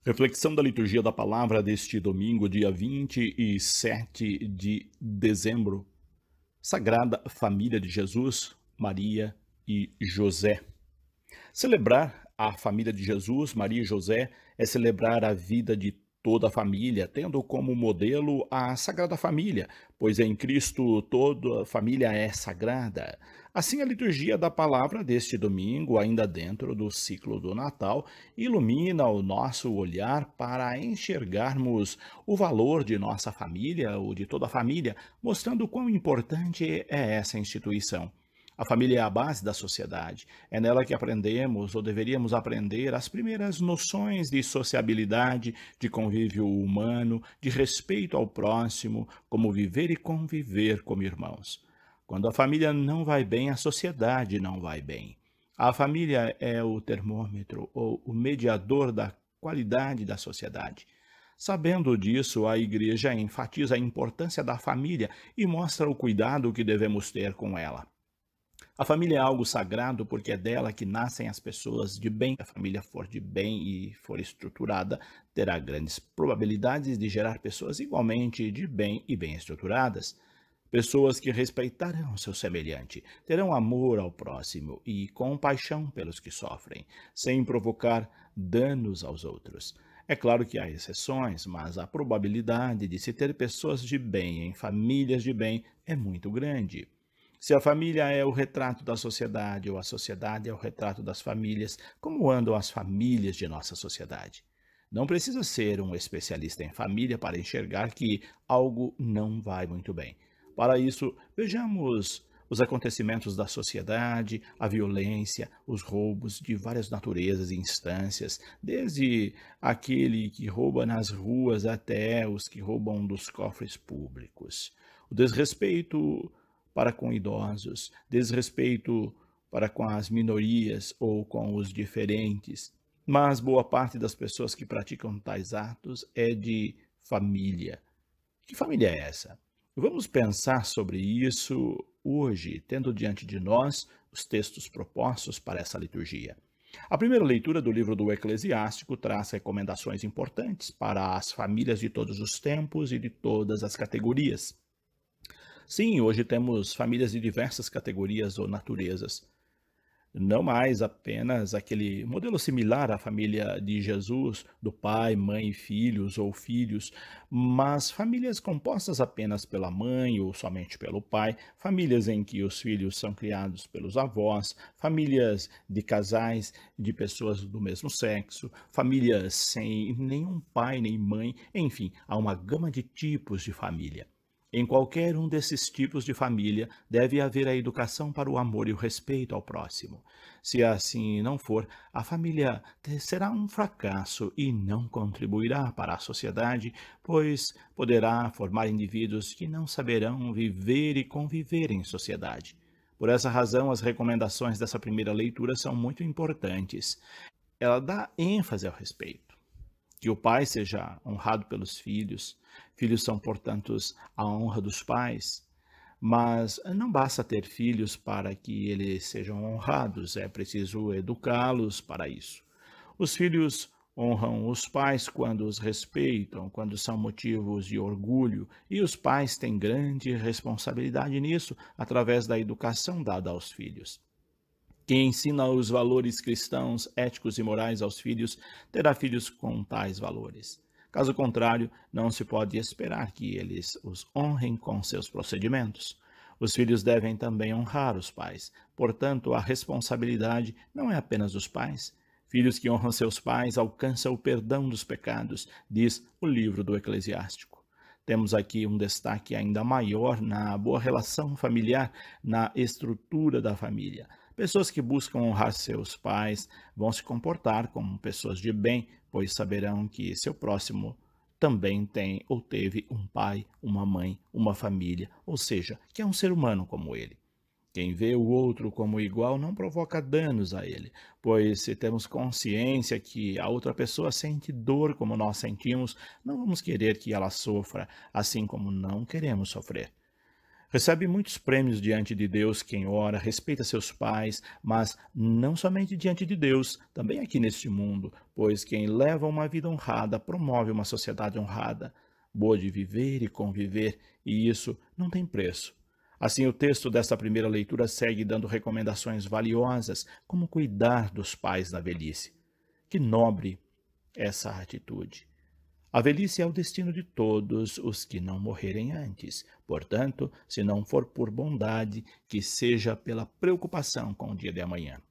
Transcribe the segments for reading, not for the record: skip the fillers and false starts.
Reflexão da liturgia da palavra deste domingo, dia 27 de dezembro. Sagrada Família de Jesus, Maria e José. Celebrar a família de Jesus, Maria e José, é celebrar a vida de toda a família, tendo como modelo a Sagrada Família, pois em Cristo toda a família é sagrada. Assim, a liturgia da palavra deste domingo, ainda dentro do ciclo do Natal, ilumina o nosso olhar para enxergarmos o valor de nossa família ou de toda a família, mostrando quão importante é essa instituição. A família é a base da sociedade. É nela que aprendemos, ou deveríamos aprender, as primeiras noções de sociabilidade, de convívio humano, de respeito ao próximo, como viver e conviver como irmãos. Quando a família não vai bem, a sociedade não vai bem. A família é o termômetro ou o mediador da qualidade da sociedade. Sabendo disso, a Igreja enfatiza a importância da família e mostra o cuidado que devemos ter com ela. A família é algo sagrado porque é dela que nascem as pessoas de bem. Se a família for de bem e for estruturada, terá grandes probabilidades de gerar pessoas igualmente de bem e bem estruturadas. Pessoas que respeitarão seu semelhante, terão amor ao próximo e compaixão pelos que sofrem, sem provocar danos aos outros. É claro que há exceções, mas a probabilidade de se ter pessoas de bem em famílias de bem é muito grande. Se a família é o retrato da sociedade ou a sociedade é o retrato das famílias, como andam as famílias de nossa sociedade? Não precisa ser um especialista em família para enxergar que algo não vai muito bem. Para isso, vejamos os acontecimentos da sociedade, a violência, os roubos de várias naturezas e instâncias, desde aquele que rouba nas ruas até os que roubam dos cofres públicos. O desrespeito para com idosos, desrespeito para com as minorias ou com os diferentes. Mas boa parte das pessoas que praticam tais atos é de família. Que família é essa? Vamos pensar sobre isso hoje, tendo diante de nós os textos propostos para essa liturgia. A primeira leitura do livro do Eclesiástico traz recomendações importantes para as famílias de todos os tempos e de todas as categorias. Sim, hoje temos famílias de diversas categorias ou naturezas. Não mais apenas aquele modelo similar à família de Jesus, do pai, mãe e filhos ou filhos, mas famílias compostas apenas pela mãe ou somente pelo pai, famílias em que os filhos são criados pelos avós, famílias de casais de pessoas do mesmo sexo, famílias sem nenhum pai nem mãe, enfim, há uma gama de tipos de família. Em qualquer um desses tipos de família, deve haver a educação para o amor e o respeito ao próximo. Se assim não for, a família será um fracasso e não contribuirá para a sociedade, pois poderá formar indivíduos que não saberão viver e conviver em sociedade. Por essa razão, as recomendações dessa primeira leitura são muito importantes. Ela dá ênfase ao respeito. Que o pai seja honrado pelos filhos. Filhos são, portanto, a honra dos pais. Mas não basta ter filhos para que eles sejam honrados, é preciso educá-los para isso. Os filhos honram os pais quando os respeitam, quando são motivos de orgulho, e os pais têm grande responsabilidade nisso, através da educação dada aos filhos. Quem ensina os valores cristãos, éticos e morais aos filhos, terá filhos com tais valores. Caso contrário, não se pode esperar que eles os honrem com seus procedimentos. Os filhos devem também honrar os pais. Portanto, a responsabilidade não é apenas dos pais. Filhos que honram seus pais alcançam o perdão dos pecados, diz o livro do Eclesiástico. Temos aqui um destaque ainda maior na boa relação familiar, na estrutura da família. Pessoas que buscam honrar seus pais vão se comportar como pessoas de bem, pois saberão que seu próximo também tem ou teve um pai, uma mãe, uma família, ou seja, que é um ser humano como ele. Quem vê o outro como igual não provoca danos a ele, pois se temos consciência que a outra pessoa sente dor como nós sentimos, não vamos querer que ela sofra, assim como não queremos sofrer. Recebe muitos prêmios diante de Deus quem ora, respeita seus pais, mas não somente diante de Deus, também aqui neste mundo, pois quem leva uma vida honrada promove uma sociedade honrada, boa de viver e conviver, e isso não tem preço. Assim, o texto desta primeira leitura segue dando recomendações valiosas, como cuidar dos pais na velhice. Que nobre essa atitude! A velhice é o destino de todos os que não morrerem antes. Portanto, se não for por bondade, que seja pela preocupação com o dia de amanhã.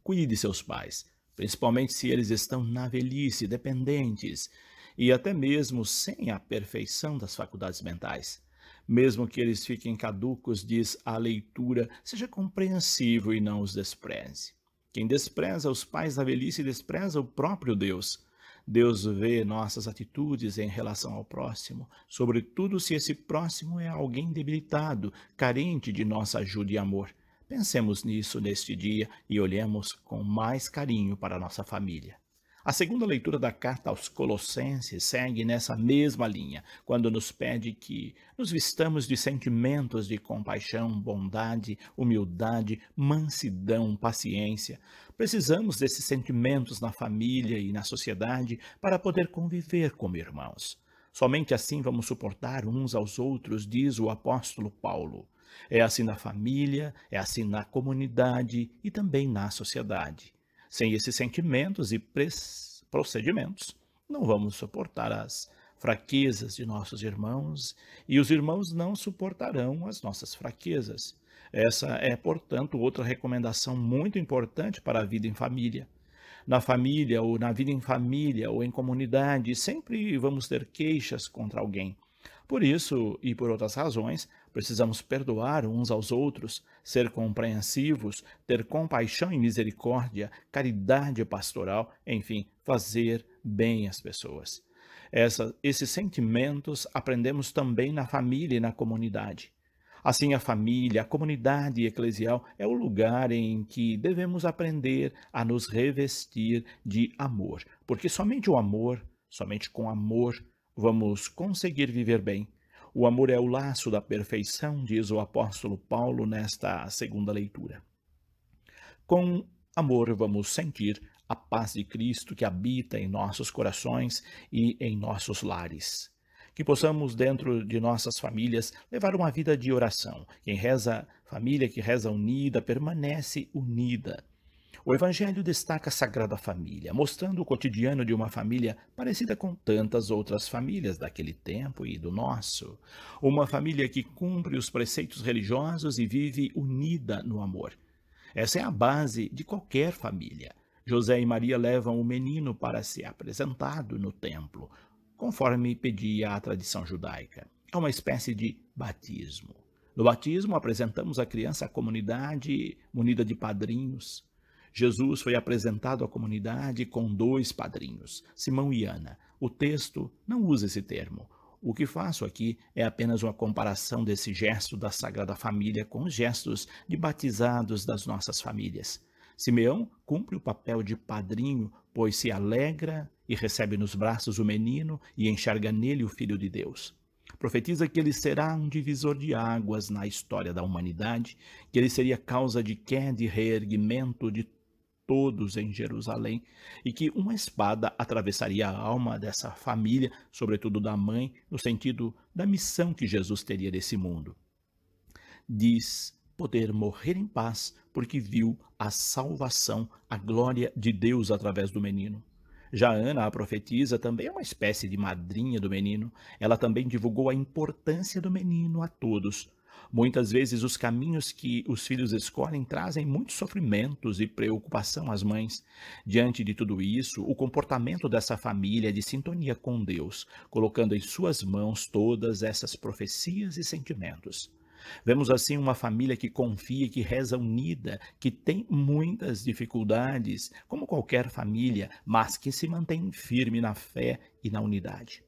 Cuide de seus pais, principalmente se eles estão na velhice, dependentes, e até mesmo sem a perfeição das faculdades mentais. Mesmo que eles fiquem caducos, diz a leitura, seja compreensivo e não os despreze. Quem despreza os pais da velhice despreza o próprio Deus. Deus vê nossas atitudes em relação ao próximo, sobretudo se esse próximo é alguém debilitado, carente de nossa ajuda e amor. Pensemos nisso neste dia e olhemos com mais carinho para a nossa família. A segunda leitura da carta aos Colossenses segue nessa mesma linha, quando nos pede que nos vistamos de sentimentos de compaixão, bondade, humildade, mansidão, paciência. Precisamos desses sentimentos na família e na sociedade para poder conviver como irmãos. Somente assim vamos suportar uns aos outros, diz o apóstolo Paulo. É assim na família, é assim na comunidade e também na sociedade. Sem esses sentimentos e procedimentos, não vamos suportar as fraquezas de nossos irmãos e os irmãos não suportarão as nossas fraquezas. Essa é, portanto, outra recomendação muito importante para a vida em família. Na família, ou na vida em família, ou em comunidade, sempre vamos ter queixas contra alguém. Por isso, e por outras razões, precisamos perdoar uns aos outros, ser compreensivos, ter compaixão e misericórdia, caridade pastoral, enfim, fazer bem às pessoas. Esses sentimentos aprendemos também na família e na comunidade. Assim, a família, a comunidade eclesial é o lugar em que devemos aprender a nos revestir de amor, porque somente o amor, somente com amor, vamos conseguir viver bem. O amor é o laço da perfeição, diz o apóstolo Paulo nesta segunda leitura. Com amor vamos sentir a paz de Cristo que habita em nossos corações e em nossos lares. Que possamos, dentro de nossas famílias, levar uma vida de oração. Quem reza, família que reza unida, permanece unida. O Evangelho destaca a Sagrada Família, mostrando o cotidiano de uma família parecida com tantas outras famílias daquele tempo e do nosso. Uma família que cumpre os preceitos religiosos e vive unida no amor. Essa é a base de qualquer família. José e Maria levam o menino para ser apresentado no templo, conforme pedia a tradição judaica. É uma espécie de batismo. No batismo, apresentamos a criança à comunidade munida de padrinhos. Jesus foi apresentado à comunidade com 2 padrinhos, Simão e Ana. O texto não usa esse termo. O que faço aqui é apenas uma comparação desse gesto da Sagrada Família com os gestos de batizados das nossas famílias. Simeão cumpre o papel de padrinho, pois se alegra e recebe nos braços o menino e enxerga nele o Filho de Deus. Profetiza que ele será um divisor de águas na história da humanidade, que ele seria causa de queda e reerguimento de todos em Jerusalém, e que uma espada atravessaria a alma dessa família, sobretudo da mãe, no sentido da missão que Jesus teria nesse mundo. Diz poder morrer em paz, porque viu a salvação, a glória de Deus através do menino. Já Ana, a profetisa, também é uma espécie de madrinha do menino. Ela também divulgou a importância do menino a todos. Muitas vezes os caminhos que os filhos escolhem trazem muitos sofrimentos e preocupação às mães. Diante de tudo isso, o comportamento dessa família é de sintonia com Deus, colocando em suas mãos todas essas profecias e sentimentos. Vemos assim uma família que confia e que reza unida, que tem muitas dificuldades, como qualquer família, mas que se mantém firme na fé e na unidade.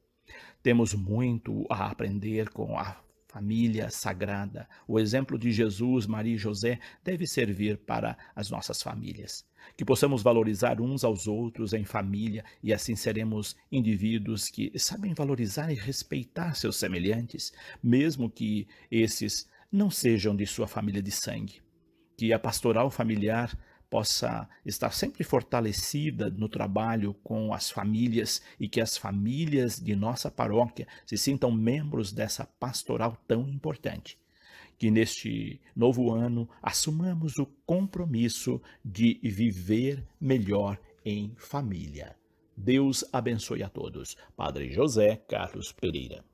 Temos muito a aprender com a família sagrada. O exemplo de Jesus, Maria e José deve servir para as nossas famílias. Que possamos valorizar uns aos outros em família e assim seremos indivíduos que sabem valorizar e respeitar seus semelhantes, mesmo que esses não sejam de sua família de sangue. Que a pastoral familiar possa estar sempre fortalecida no trabalho com as famílias e que as famílias de nossa paróquia se sintam membros dessa pastoral tão importante. Que neste novo ano assumamos o compromisso de viver melhor em família. Deus abençoe a todos. Padre José Carlos Pereira.